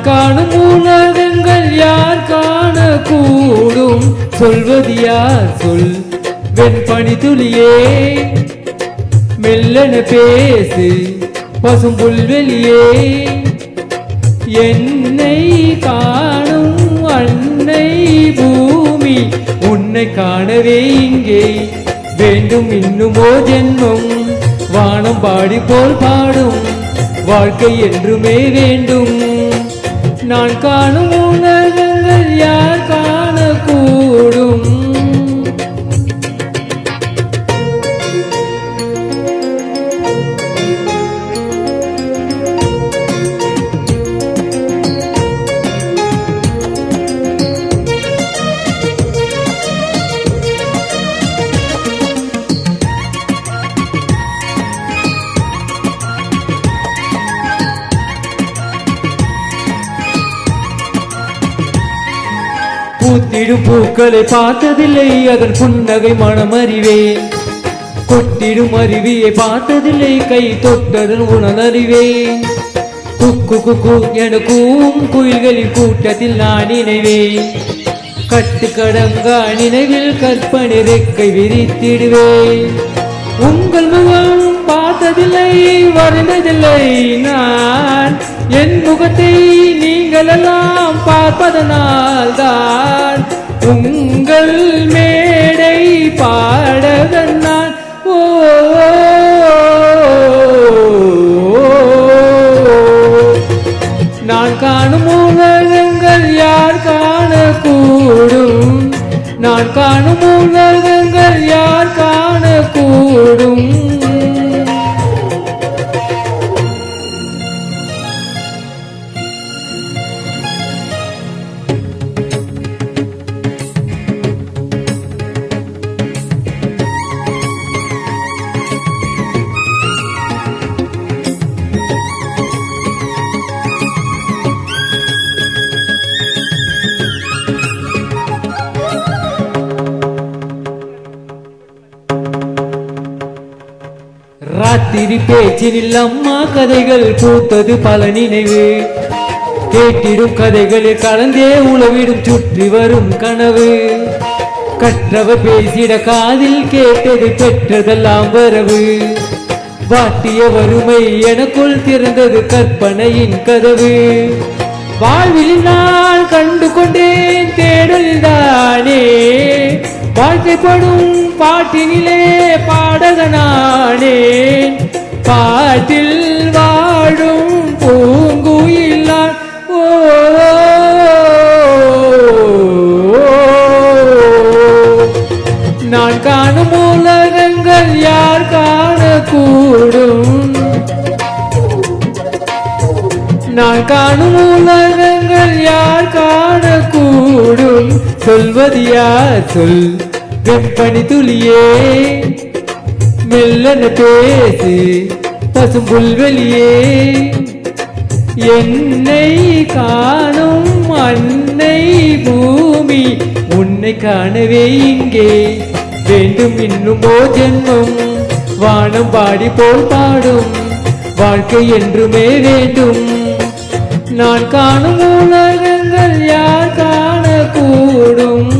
காணும் உலகங்கள் யார் காணக்கூடும்? சொல்வது யார் சொல் வெண்பனி துளியே, மெல்லன பேசு பசும் புல்வெளியே. என்னை காணும் அன்னை பூமி, உன்னை காணவே இங்கே வேண்டும் இன்னுமோ ஜென்மம். வானம் பாடி போல் பாடும் வாழ்க்கை என்றுமே வேண்டும். நான் காணும் உலகங்கள் யார் காணக்கூடும்? பூத்திடும் பூக்களை பார்த்ததில்லை, அதன் புன்னகை மனம் அறிவேன். கொட்டிடும் அருவியை பார்த்ததில்லை, கை தொட்டதன் உணர்ந்தறிவேன். குக்கு குக்கு எனக்கும் குயில்களின் கூட்டத்தில் நான் நினைவேன். கட்டுக்கடங்கா நினைவில் கற்பனை ரெக்கை விரித்திடுவேன். உங்கள் முகம் பார்த்ததில்லை, வரைந்ததில்லை நான். என் முகத்தை நீங்கள் எல்லாம் பார்ப்பதனால் தான் உங்கள் மேடை பாடகன் நான். ஓ நான் காணும் உலகங்கள் யார் காணக்கூடும்? நான் காணும் உலகங்கள் யார் காணக்கூடும்? ராத்திரி பேச்சினில் அம்மா கதைகள் பூத்தது பல நினைவு. கேட்டிடும் கதைகளில் கலந்தே உளவிடும் சுற்றி வரும் கனவு. கற்றவர் பேசிட காதில் கேட்டது பெற்றதெல்லாம் வரவு. வாட்டிய வறுமை எனக்குள் திறந்தது கற்பனையின் கதவு. வாழ்வில் நான் கண்டு கொண்டேன் தேடலில் தானே, வாழ்க்கைப்படும் பாட்டினிலே பாடகனானேன். பாட்டில் வாழும் பூங்குயில் நான். ஓ நான் காணும் உலகங்கள் யார் காணக்கூடும்? நான் காணும் உலகங்கள் யார் காணக்கூடும்? சொல்வது யார் சொல் வெண்பனி துளியே, மெல்லன பேசு பசும் புல்வெளியே. என்னை காணும் அன்னை பூமி, உன்னை காணவே இங்கே வேண்டும் இன்னுமோ ஜென்மம். வானம் பாடி போல் பாடும் வாழ்க்கை என்றுமே வேண்டும். நான் காணும் உலகங்கள் யார் காணக்கூடும்?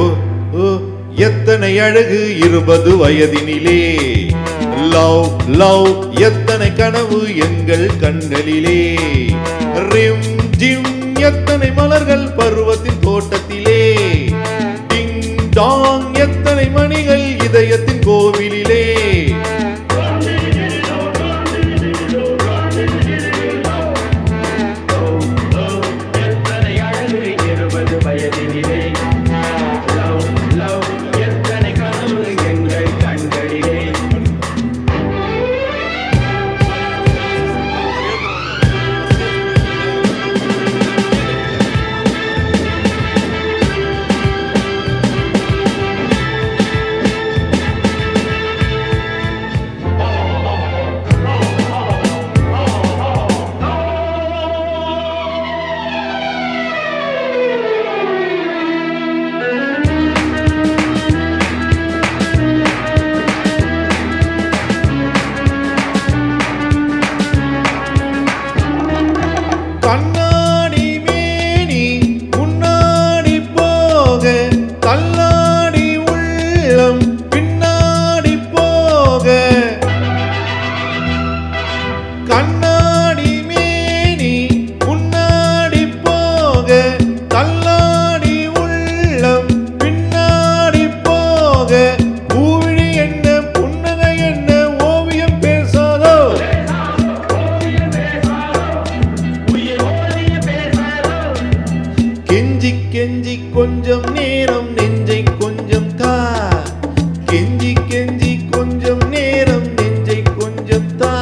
ஓ ஓ எத்தனை அழகு 20 வயதினிலே. லவ் லவ் எத்தனை கனவு எங்கள் கண்களிலே. ரிம் ஜிம் எத்தனை மலர்கள் பருவத்தின் தோட்டத்திலே. டிங் டாங் எத்தனை மணிகள் இதயத்தின் கோவிலிலே. கண்ணாடி மேனி முன்னாடி போக கல்லாடி உள்ளம் பின்னாடி போக. கண்ணாடி மேனி முன்னாடி போக கல்லாடி உள்ளம் பின்னாடி போக. பூவிழி என்ன புன்னகை என்ன ஓவியம் பேசாதோ. கெஞ்சி கெஞ்சி கொஞ்சம் நேரம் நெஞ்சை கொஞ்சம் தா. கெஞ்சி கெஞ்சி கொஞ்சம் நேரம் நெஞ்சை கொஞ்சம் தா.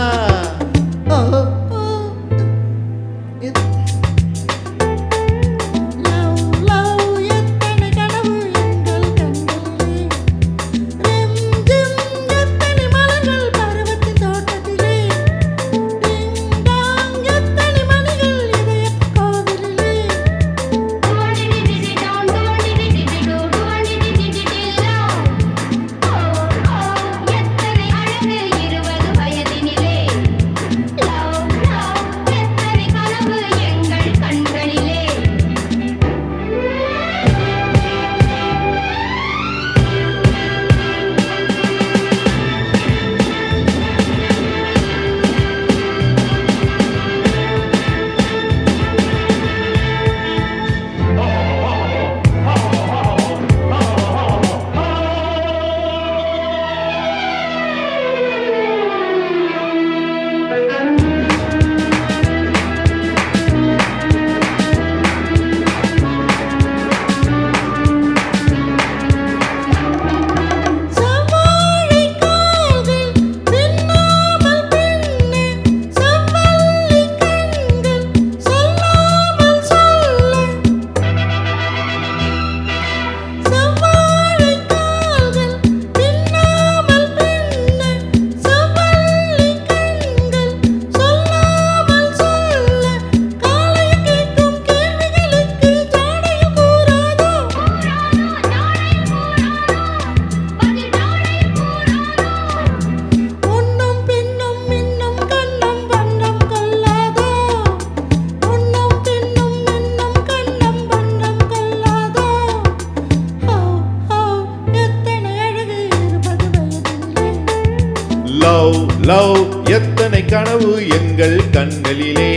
லவ் லவ் எத்தனை கனவு எங்கள் கண்களிலே.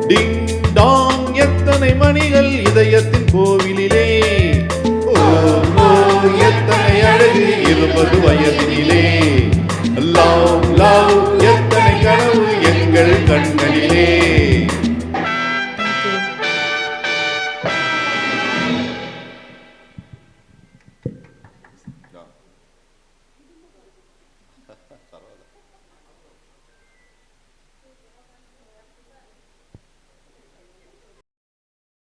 டிங் டாங் எத்தனை மணிகள் இதயத்தின் கோவிலிலே. ஓ ஓ எத்தனை அழகு 20 வயதினிலே. லவ் லவ் எத்தனை கனவு எங்கள் கண்களிலே.